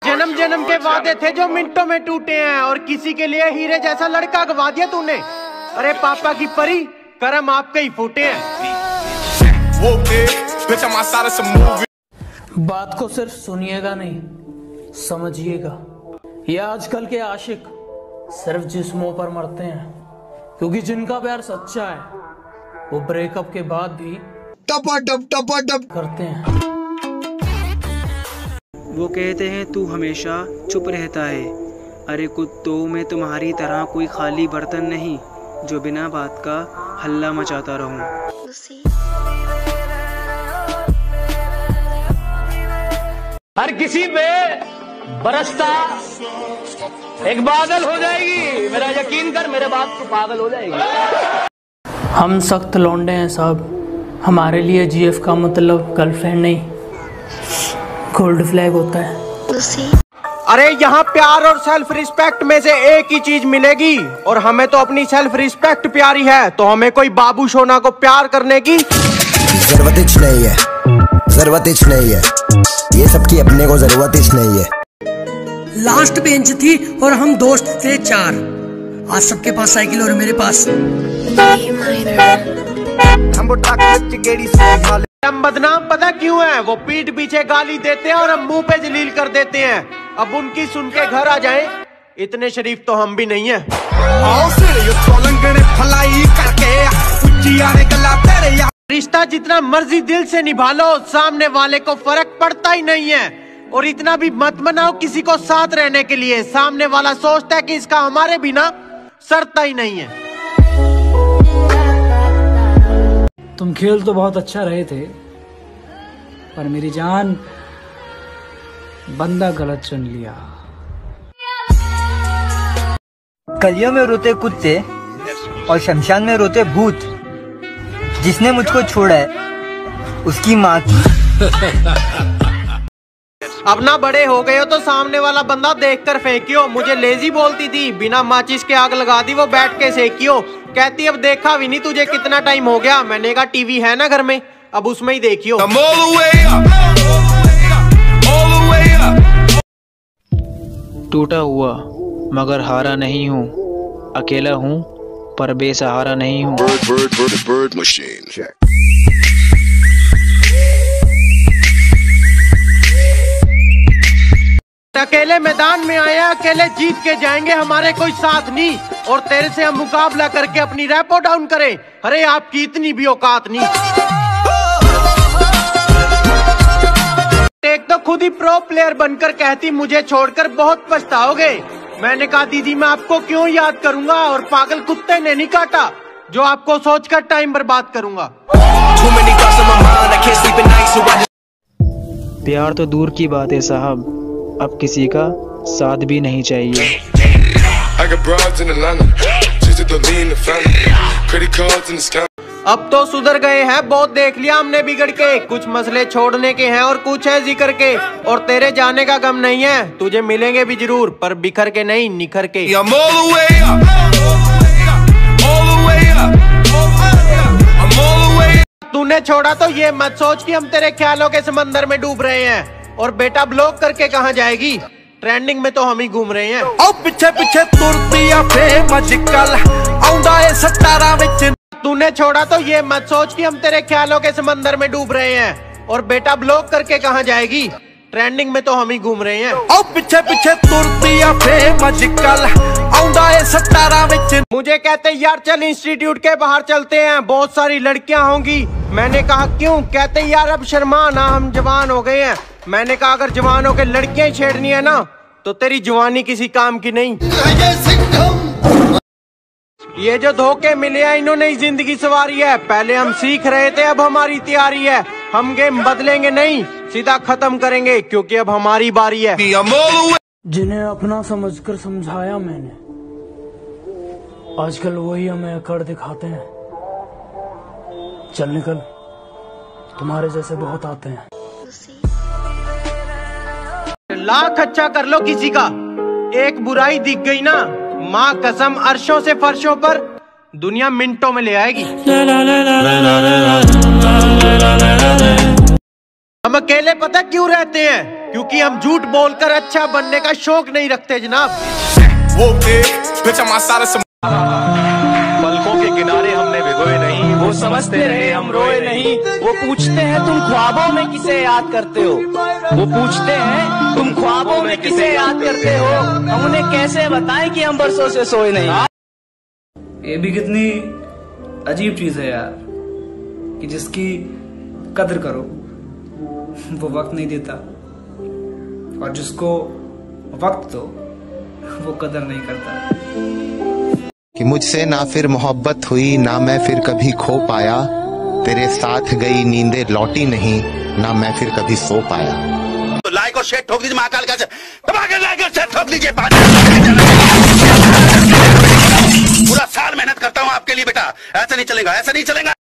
जन्म जन्म के वादे थे जो मिनटों में टूटे हैं, और किसी के लिए हीरे जैसा लड़का गवा दिया तूने। अरे पापा की परी, करम आपके ही फूटे हैं। बात को सिर्फ सुनिएगा नहीं, समझिएगा। ये आजकल के आशिक सिर्फ जिस्मों पर मरते हैं, क्योंकि जिनका प्यार सच्चा है वो ब्रेकअप के बाद भी टपा-टप करते हैं। वो कहते हैं तू हमेशा चुप रहता है। अरे कुत्तों में तुम्हारी तरह कोई खाली बर्तन नहीं जो बिना बात का हल्ला मचाता रहूं। हर किसी पे बरसता एक बादल हो जाएगी, मेरा यकीन कर, मेरे बात को पागल हो जाएगी। हम सख्त लौंडे हैं साहब, हमारे लिए जीएफ का मतलब गर्लफ्रेंड नहीं, गोल्ड फ्लैग होता है। अरे यहाँ प्यार और सेल्फ रिस्पेक्ट में से एक ही चीज मिलेगी, और हमें तो अपनी सेल्फ रिस्पेक्ट प्यारी है, तो हमें कोई बाबू सोना को प्यार करने की जरूरत नहीं है, जरूरत नहीं है, ये सबकी अपने को जरूरत नहीं है। लास्ट बेंच थी और हम दोस्त थे 4, आज सबके पास साइकिल और मेरे पास हम बदनाम पता क्यों है? वो पीठ पीछे गाली देते हैं और हम मुंह पे जलील कर देते हैं। अब उनकी सुन के घर आ जाएं, इतने शरीफ तो हम भी नहीं है। रिश्ता जितना मर्जी दिल से निभा लो, सामने वाले को फर्क पड़ता ही नहीं है। और इतना भी मत मनाओ किसी को साथ रहने के लिए, सामने वाला सोचता है कि इसका हमारे बिना सरता ही नहीं है। तुम खेल तो बहुत अच्छा रहे थे, पर मेरी जान बंदा गलत चुन लिया। गलियों में रोते कुत्ते और शमशान में रोते भूत, जिसने मुझको छोड़ा है उसकी माँ की। अब ना बड़े हो गए हो तो सामने वाला बंदा देखकर फेंकियो। मुझे लेजी बोलती थी, बिना माचिस के आग लगा दी, वो बैठ के सेकियो। कहती अब देखा भी नहीं तुझे कितना टाइम हो गया। मैंने कहा टीवी है ना घर में, अब उसमें ही देखियो। टूटा हुआ मगर हारा नहीं हूँ, अकेला हूँ पर बेसहारा नहीं हूँ। अकेले मैदान में आया, अकेले जीत के जाएंगे, हमारे कोई साथ नहीं। और तेरे से हम मुकाबला करके अपनी रैपो डाउन करें, अरे आपकी इतनी भी औकात नहीं। एक तो खुद ही प्रो प्लेयर बनकर कहती मुझे छोड़कर बहुत पछताओगे। मैंने कहा दीदी मैं आपको क्यों याद करूंगा, और पागल कुत्ते ने नहीं काटा जो आपको सोचकर टाइम बर्बाद करूंगा। प्यार तो दूर की बात है साहब, अब किसी का साथ भी नहीं चाहिए। अब तो सुधर गए हैं, बहुत देख लिया हमने बिगड़ के। कुछ मसले छोड़ने के हैं और कुछ है जिक्र के, और तेरे जाने का गम नहीं है। तुझे मिलेंगे भी जरूर, पर बिखर के नहीं, निखर के। तूने छोड़ा तो ये मत सोच कि हम तेरे ख्यालों के समंदर में डूब रहे हैं। और बेटा ब्लॉक करके कहाँ जाएगी, ट्रेंडिंग में तो हम ही घूम रहे हैं। और पीछे पीछे तूने छोड़ा तो ये मत सोच कि हम तेरे ख्यालों के समंदर में डूब रहे हैं। और बेटा ब्लॉक करके कहाँ जाएगी, ट्रेंडिंग में तो हम ही घूम रहे हैं। और पीछे पीछे मुझे कहते यार चल इंस्टीट्यूट के बाहर चलते हैं, बहुत सारी लड़कियां होंगी। मैंने कहा क्यों? कहते यार अब शर्मा ना, हम जवान हो गए हैं। मैंने कहा अगर जवानों के लड़कियां छेड़नी है ना, तो तेरी जवानी किसी काम की नहीं। ये जो धोखे मिले हैं इन्होंने ही जिंदगी सवारी है। पहले हम सीख रहे थे, अब हमारी तैयारी है। हम गेम बदलेंगे नहीं, सीधा खत्म करेंगे, क्योंकि अब हमारी बारी है। जिन्हें अपना समझकर समझाया मैंने, आजकल वही हमें अकड़ दिखाते हैं। चल निकल, तुम्हारे जैसे बहुत आते हैं। लाख अच्छा कर लो किसी का, एक बुराई दिख गई ना, माँ कसम अर्शों से फर्शों पर दुनिया मिनटों में ले आएगी। हम अकेले पता क्यों रहते हैं? क्योंकि हम झूठ बोलकर अच्छा बनने का शौक नहीं रखते जनाब। पलकों के किनारे हमने भिगोए नहीं, वो समझते रहे हम रोए नहीं। वो पूछते हैं तुम ख्वाबों में किसे याद करते हो, वो पूछते हैं तुम ख्वाबों में किसे याद करते हो। हम उन्हें कैसे बताएं कि हम बरसों से सोए नहीं। ये भी कितनी अजीब चीज है यार कि जिसकी कदर करो वो वक्त नहीं देता, और जिसको वक्त दो वो कदर नहीं करता। कि मुझसे ना फिर मोहब्बत हुई, ना मैं फिर कभी खो पाया। तेरे साथ गई नींदें लौटी नहीं, ना मैं फिर कभी सो पाया। तो लाइक और शेयर ठोक दीजिए, महाकाल का लाइक और शेयर ठोक दीजिए। पूरा साल मेहनत करता हूँ आपके लिए बेटा, ऐसा नहीं चलेगा, ऐसा नहीं चलेगा।